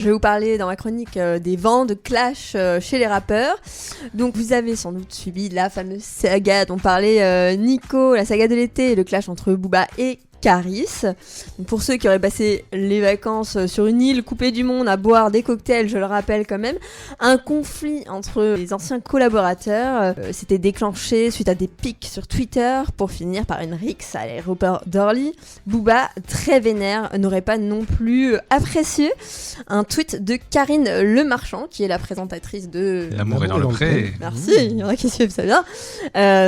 Je vais vous parler dans ma chronique des vents de clash chez les rappeurs. Donc vous avez sans doute suivi la fameuse saga dont parlait Nico, la saga de l'été, le clash entre Booba et Caris. Donc pour ceux qui auraient passé les vacances sur une île coupée du monde à boire des cocktails, je le rappelle quand même, un conflit entre les anciens collaborateurs s'était déclenché suite à des pics sur Twitter pour finir par une rixe à l'aéroport d'Orly. Booba, très vénère, n'aurait pas non plus apprécié un tweet de Karine Le Marchand, qui est la présentatrice de L'amour est dans le pré. Merci, il y en a qui suivent ça bien.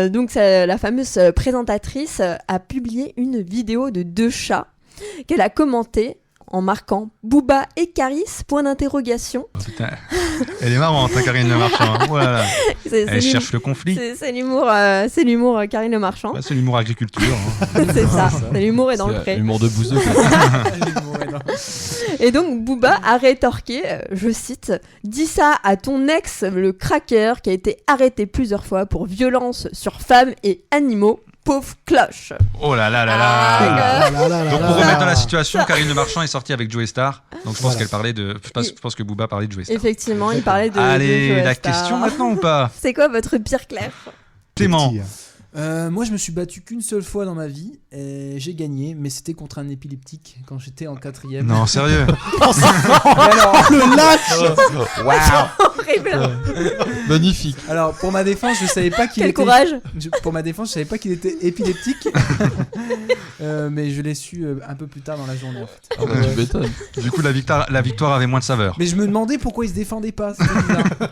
Donc la fameuse présentatrice a publié une vidéo de 2 chats qu'elle a commenté en marquant Booba et Caris, point d'interrogation. Putain. Elle est marrante, hein, Karine Le Marchand. Voilà. Elle cherche le conflit. C'est l'humour Karine Le Marchand. Ouais, c'est l'humour agriculture. Hein. C'est ça. L'humour est dans le pré. L'humour de bouseux. Et donc Booba a rétorqué, je cite, « Dis ça à ton ex, le cracker, qui a été arrêté plusieurs fois pour violence sur femmes et animaux. Pauvre cloche !» Oh là là là là. Donc pour remettre dans la situation, Karine Le Marchand est sortie avec Joey Star. Donc je pense qu'elle parlait de. Je pense que Booba parlait de Joey Star. Effectivement, il parlait de. Allez, de Joey la Star. question maintenant ou pas? C'est quoi votre pire clash? Clément. Moi, je me suis battu qu'une seule fois dans ma vie et j'ai gagné, mais c'était contre un épileptique quand j'étais en 4e. Non, sérieux. Alors, le lâche. Horrible. Magnifique. Alors, pour ma défense, je savais pas qu'il Quel était. courage. Pour ma défense, je savais pas qu'il était épileptique, mais je l'ai su un peu plus tard dans la journée. En fait. Ah bah, tu m'étonnes. Du coup, la victoire avait moins de saveur. Mais je me demandais pourquoi il se défendait pas. C'était bizarre.